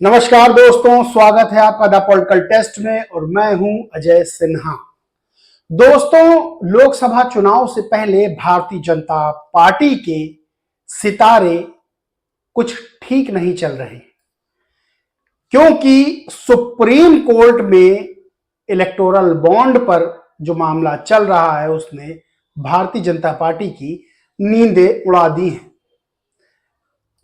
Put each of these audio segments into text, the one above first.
नमस्कार दोस्तों, स्वागत है आपका द पॉलिटिकल टेस्ट में और मैं हूं अजय सिन्हा। दोस्तों, लोकसभा चुनाव से पहले भारतीय जनता पार्टी के सितारे कुछ ठीक नहीं चल रहे, क्योंकि सुप्रीम कोर्ट में इलेक्टोरल बॉन्ड पर जो मामला चल रहा है उसने भारतीय जनता पार्टी की नींदें उड़ा दी हैं।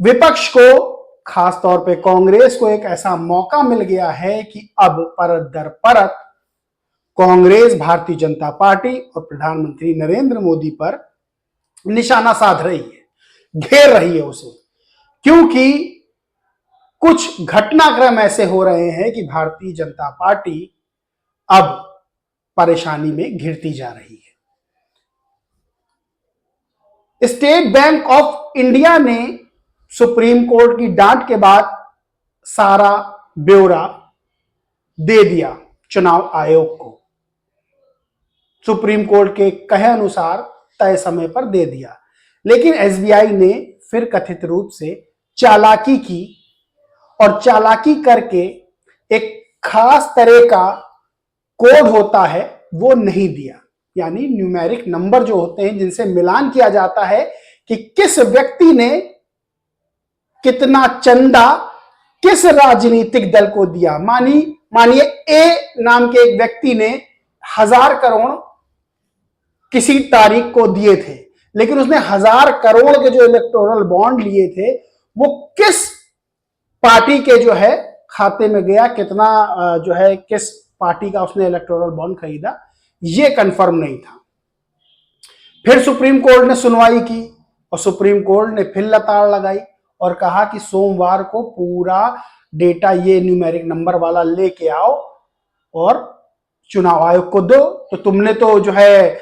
विपक्ष को, खासतौर पे कांग्रेस को, एक ऐसा मौका मिल गया है कि अब परत दर परत कांग्रेस भारतीय जनता पार्टी और प्रधानमंत्री नरेंद्र मोदी पर निशाना साध रही है, घेर रही है उसे, क्योंकि कुछ घटनाक्रम ऐसे हो रहे हैं कि भारतीय जनता पार्टी अब परेशानी में घिरती जा रही है। स्टेट बैंक ऑफ इंडिया ने सुप्रीम कोर्ट की डांट के बाद सारा ब्यौरा दे दिया चुनाव आयोग को। सुप्रीम कोर्ट के कहे अनुसार तय समय पर दे दिया, लेकिन एसबीआई ने फिर कथित रूप से चालाकी की और चालाकी करके एक खास तरह का कोड होता है वो नहीं दिया, यानी न्यूमेरिक नंबर जो होते हैं जिनसे मिलान किया जाता है कि किस व्यक्ति ने कितना चंदा किस राजनीतिक दल को दिया। मानिए ए नाम के एक व्यक्ति ने 1000 करोड़ किसी तारीख को दिए थे, लेकिन उसने 1000 करोड़ के जो इलेक्टोरल बॉन्ड लिए थे वो किस पार्टी के जो है खाते में गया, कितना जो है किस पार्टी का उसने इलेक्टोरल बॉन्ड खरीदा, ये कंफर्म नहीं था। फिर सुप्रीम कोर्ट ने सुनवाई की और सुप्रीम कोर्ट ने फिर लताड़ लगाई और कहा कि सोमवार को पूरा डेटा ये न्यूमेरिक नंबर वाला लेके आओ और चुनाव आयोग को दो। तो तुमने तो जो है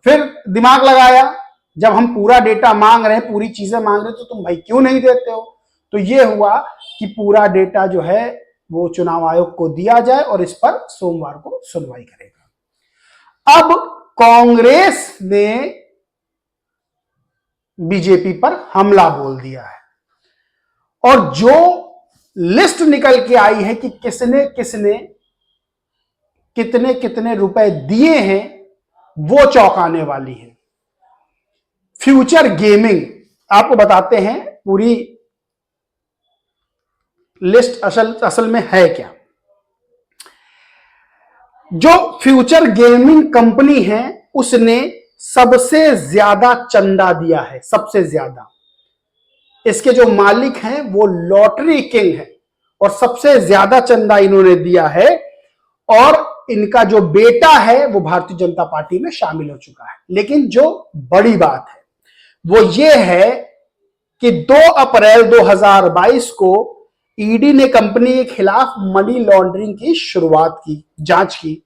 फिर दिमाग लगाया, जब हम पूरा डेटा मांग रहे हैं, पूरी चीजें मांग रहे हैं, तो तुम भाई क्यों नहीं देते हो। तो ये हुआ कि पूरा डेटा जो है वो चुनाव आयोग को दिया जाए और इस पर सोमवार को सुनवाई करेगा। अब कांग्रेस ने बीजेपी पर हमला बोल दिया है और जो लिस्ट निकल के आई है कि किसने किसने कितने कितने रुपए दिए हैं वो चौंकाने वाली है। फ्यूचर गेमिंग, आपको बताते हैं पूरी लिस्ट असल में है क्या। जो फ्यूचर गेमिंग कंपनी है उसने सबसे ज्यादा चंदा दिया है, सबसे ज्यादा। इसके जो मालिक हैं वो लॉटरी किंग है और सबसे ज्यादा चंदा इन्होंने दिया है और इनका जो बेटा है वो भारतीय जनता पार्टी में शामिल हो चुका है। लेकिन जो बड़ी बात है वो ये है कि 2 अप्रैल 2022 को ईडी ने कंपनी के खिलाफ मनी लॉन्ड्रिंग की शुरुआत की, जांच की,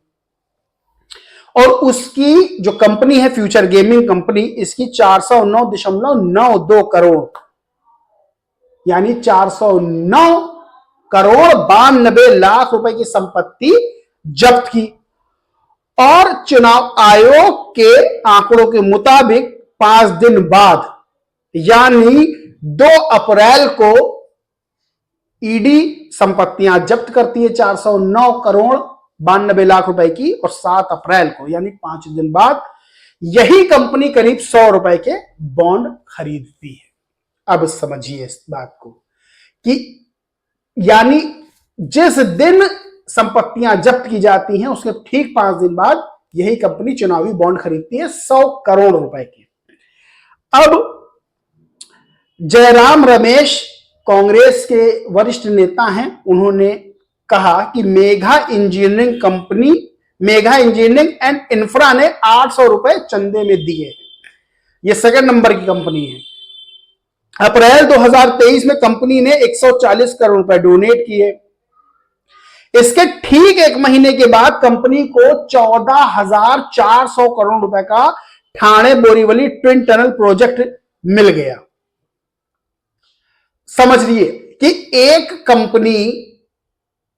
और उसकी जो कंपनी है फ्यूचर गेमिंग कंपनी, इसकी 409.92 करोड़ यानी 409 करोड़ 92 लाख रुपए की संपत्ति जब्त की। और चुनाव आयोग के आंकड़ों के मुताबिक 5 दिन बाद यानी 2 अप्रैल को ईडी संपत्तियां जब्त करती है 409 करोड़ 92 लाख रुपए की, और 7 अप्रैल को यानी 5 दिन बाद यही कंपनी करीब 100 रुपए के बॉन्ड खरीदती है। अब समझिए इस बात को कि यानी जिस दिन संपत्तियां जब्त की जाती हैं उसके ठीक 5 दिन बाद यही कंपनी चुनावी बॉन्ड खरीदती है 100 करोड़ रुपए के। अब जयराम रमेश कांग्रेस के वरिष्ठ नेता हैं, उन्होंने कहा कि मेगा इंजीनियरिंग एंड इंफ्रा ने 800 रुपए चंदे में दिए हैं। यह सेकंड नंबर की कंपनी है। अप्रैल 2023 में कंपनी ने 140 करोड़ रुपए डोनेट किए। इसके ठीक 1 महीने के बाद कंपनी को 14,400 करोड़ रुपए का Thane Borivali twin tunnel project मिल गया। समझ लिए कि एक कंपनी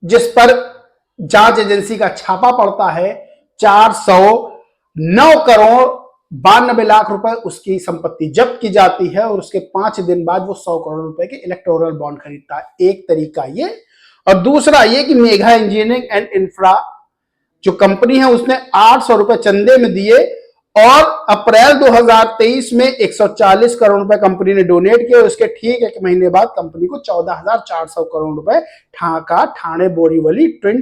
जिस पर जांच एजेंसी का छापा पड़ता है 409 करोड़ 92 लाख रुपए उसकी संपत्ति जब्त की जाती है और उसके 5 दिन बाद वो 100 करोड़ रुपए के इलेक्टोरल बॉन्ड खरीदता है। एक तरीका ये, और दूसरा ये कि मेघा इंजीनियरिंग एंड इंफ्रा जो कंपनी है उसने 800 रुपए चंदे में दिए और अप्रैल 2023 में 140 करोड़ रुपए कंपनी ने डोनेट किए और उसके ठीक 1 महीने बाद कंपनी को 14,400 करोड़ रुपए का Thane Borivali twin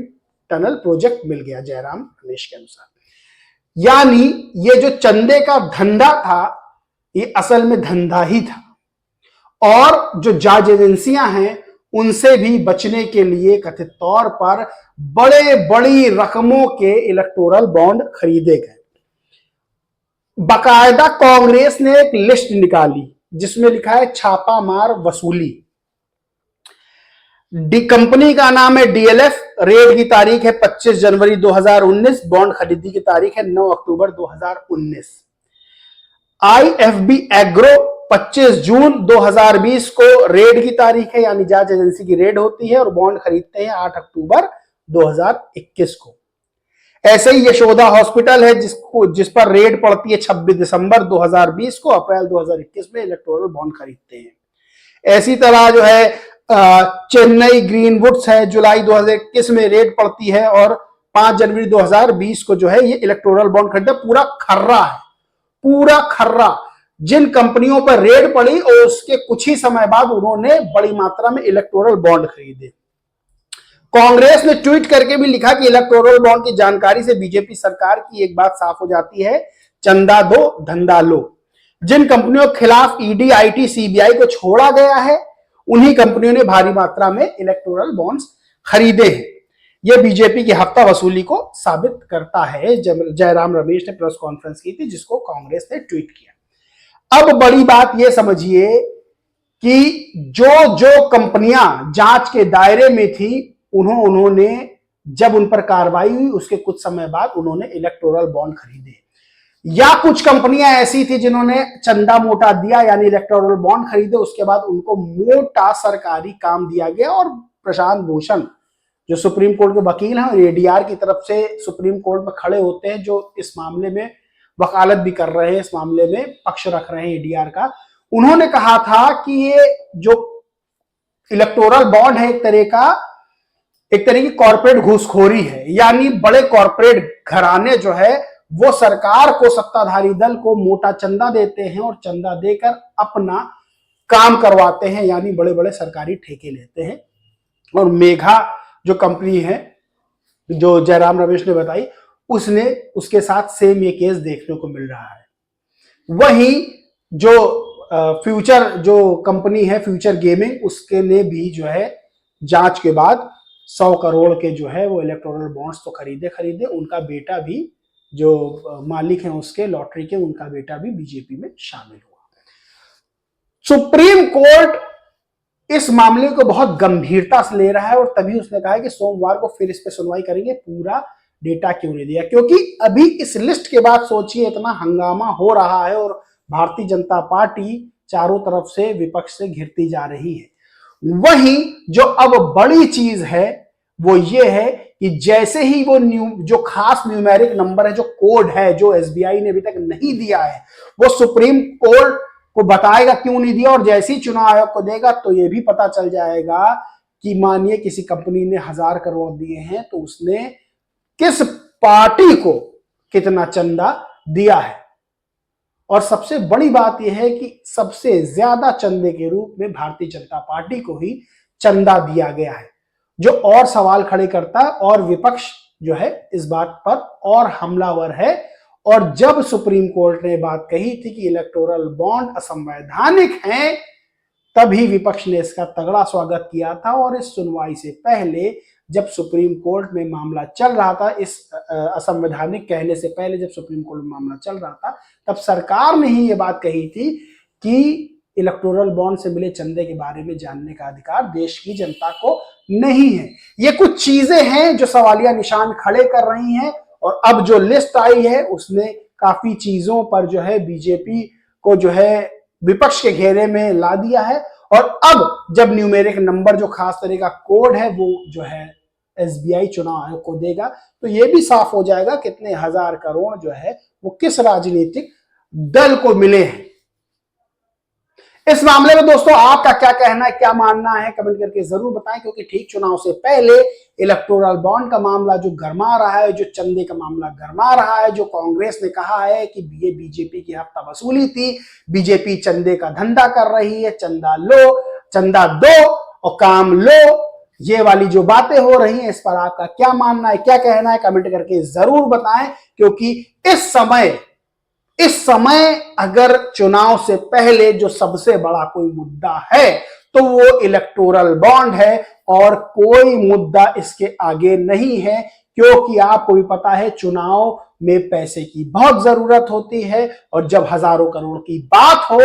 tunnel project मिल गया जयराम रमेश के अनुसार। यानी ये जो चंदे का धंधा था ये असल में धंधा ही था और जो जांच एजेंसियां हैं उनसे भी बचने के लिए कथित तौर पर बड़ी रकमों के इलेक्टोरल बॉन्ड खरीदे गए। बाकायदा कांग्रेस ने एक लिस्ट निकाली जिसमें लिखा है छापामार वसूली। कंपनी का नाम है डीएलएफ, रेड की तारीख है 25 जनवरी 2019, बॉन्ड खरीदी की तारीख है 9 अक्टूबर 2019। आईएफबी एग्रो 25 जून 2020 को रेड की तारीख है, यानी जांच एजेंसी की रेड होती है और बॉन्ड खरीदते हैं 8 अक्टूबर 2021 को। ऐसे ही यशोदा हॉस्पिटल है जिस पर रेड पड़ती है 26 दिसंबर 2020 को, अप्रैल 2021 में इलेक्टोरल बॉन्ड खरीदते हैं। ऐसी तरह जो है चेन्नई ग्रीनवुड्स है, जुलाई 2021 में रेड पड़ती है और 5 जनवरी 2020 को जो है ये इलेक्टोरल बॉन्ड खरीदते। पूरा खर्रा है, पूरा खर्रा। जिन कंपनियों पर रेड पड़ी और उसके कुछ ही समय बाद उन्होंने बड़ी मात्रा में इलेक्टोरल बॉन्ड खरीदे। कांग्रेस ने ट्वीट करके भी लिखा कि इलेक्टोरल बॉन्ड की जानकारी से बीजेपी सरकार की एक बात साफ हो जाती है, चंदा दो धंधा लो। जिन कंपनियों के खिलाफ ईडी, आईटी, सीबीआई को छोड़ा गया है उन्हीं कंपनियों ने भारी मात्रा में इलेक्टोरल बॉन्ड्स खरीदे हैं। यह बीजेपी की हफ्ता वसूली को साबित करता है। जयराम रमेश ने प्रेस कॉन्फ्रेंस की थी जिसको कांग्रेस ने ट्वीट किया। अब बड़ी बात यह समझिए कि जो कंपनियां जांच के दायरे में थी उन्होंने जब उन पर कार्रवाई हुई उसके कुछ समय बाद उन्होंने इलेक्टोरल बॉन्ड खरीदे, या कुछ कंपनियां ऐसी थी जिन्होंने चंदा मोटा दिया यानी इलेक्टोरल बॉन्ड खरीदे, उसके बाद उनको मोटा सरकारी काम दिया गया और प्रशांत भूषण जो सुप्रीम कोर्ट के वकील हैं, एडीआर की तरफ से सुप्रीम कोर्ट में खड़े होते हैं, जो इस मामले में वकालत भी कर रहे हैं, इस मामले में पक्ष रख रहे हैं एडीआर का, उन्होंने कहा था कि ये जो इलेक्टोरल बॉन्ड है एक तरह की कॉर्पोरेट घूसखोरी है। यानी बड़े कॉर्पोरेट घराने जो है वो सरकार को, सत्ताधारी दल को मोटा चंदा देते हैं और चंदा देकर अपना काम करवाते हैं, यानी बड़े बड़े सरकारी ठेके लेते हैं। और मेघा जो कंपनी है जो जयराम रमेश ने बताई उसके साथ सेम ये केस देखने को मिल रहा है। वहीं जो फ्यूचर जो कंपनी है फ्यूचर गेमिंग, उसके ने भी जो है जांच के बाद 100 करोड़ के जो है वो इलेक्टोरल बॉन्ड्स तो खरीदे। उनका बेटा भी जो मालिक हैं उसके लॉटरी के, उनका बेटा भी बीजेपी में शामिल हुआ। सुप्रीम कोर्ट इस मामले को बहुत गंभीरता से ले रहा है और तभी उसने कहा है कि सोमवार को फिर इस पे सुनवाई करेंगे। पूरा डेटा क्यों नहीं दिया, क्योंकि अभी इस लिस्ट के बाद सोचिए इतना हंगामा हो रहा है और भारतीय जनता पार्टी चारों तरफ से विपक्ष से घिरती जा रही है। वहीं जो अब बड़ी चीज है वो ये है कि जैसे ही वो जो खास न्यूमेरिक नंबर है, जो कोड है, जो एसबीआई ने अभी तक नहीं दिया है, वो सुप्रीम कोर्ट को बताएगा क्यों नहीं दिया, और जैसे ही चुनाव आयोग को देगा तो ये भी पता चल जाएगा कि मानिए किसी कंपनी ने 1000 करोड़ दिए हैं तो उसने किस पार्टी को कितना चंदा दिया है। और सबसे बड़ी बात यह है कि सबसे ज्यादा चंदे के रूप में भारतीय जनता पार्टी को ही चंदा दिया गया है, जो और सवाल खड़े करता है और विपक्ष जो है इस बात पर और हमलावर है। और जब सुप्रीम कोर्ट ने बात कही थी कि इलेक्टोरल बॉन्ड असंवैधानिक हैं, तभी विपक्ष ने इसका तगड़ा स्वागत किया था। और इस सुनवाई से पहले जब सुप्रीम कोर्ट में मामला चल रहा था, इस असंवैधानिक कहने से पहले जब सुप्रीम कोर्ट में मामला चल रहा था, तब सरकार ने ही ये बात कही थी कि इलेक्टोरल बॉन्ड से मिले चंदे के बारे में जानने का अधिकार देश की जनता को नहीं है। ये कुछ चीजें हैं जो सवालिया निशान खड़े कर रही हैं। और अब जो लिस्ट आई है उसने काफी चीजों पर जो है बीजेपी को जो है विपक्ष के घेरे में ला दिया है। और अब जब न्यूमेरिक नंबर जो खास तरह का कोड है वो जो है एसबीआई चुनाव आयोग को देगा, तो ये भी साफ हो जाएगा कितने 1000 करोड़ जो है वो किस राजनीतिक दल को मिले हैं। इस मामले में दोस्तों आपका क्या कहना है, क्या मानना है, कमेंट करके जरूर बताएं, क्योंकि ठीक चुनाव से पहले इलेक्टोरल बॉन्ड का मामला जो गरमा रहा है, जो चंदे का मामला गरमा रहा है, जो कांग्रेस ने कहा है कि ये बीजेपी की हफ्ता वसूली थी, बीजेपी चंदे का धंधा कर रही है, चंदा लो, चंदा दो और काम लो, ये वाली जो बातें हो रही हैं, इस पर आपका क्या मानना है, क्या कहना है, कमेंट करके जरूर बताएं। क्योंकि इस समय अगर चुनाव से पहले जो सबसे बड़ा कोई मुद्दा है तो वो इलेक्टोरल बॉन्ड है, और कोई मुद्दा इसके आगे नहीं है। क्योंकि आपको भी पता है चुनाव में पैसे की बहुत जरूरत होती है, और जब हजारों करोड़ की बात हो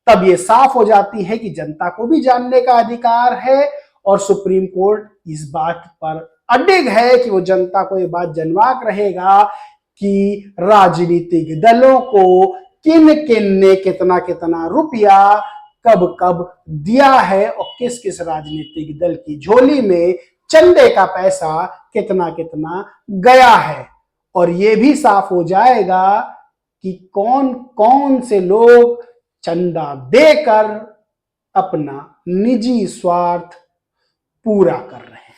तब ये साफ हो जाती है कि जनता को भी जानने का अधिकार है, और सुप्रीम कोर्ट इस बात पर अडिग है कि वो जनता को ये बात जनवा रहेगा कि राजनीतिक दलों को किन किन ने कितना कितना रुपया कब कब दिया है, और किस किस राजनीतिक दल की झोली में चंदे का पैसा कितना कितना गया है। और यह भी साफ हो जाएगा कि कौन कौन से लोग चंदा देकर अपना निजी स्वार्थ पूरा कर रहे हैं।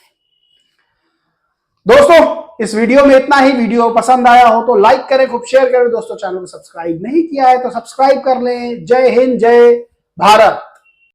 दोस्तों इस वीडियो में इतना ही। वीडियो पसंद आया हो तो लाइक करें, खूब शेयर करें। दोस्तों चैनल को सब्सक्राइब नहीं किया है तो सब्सक्राइब कर लें। जय हिंद, जय भारत।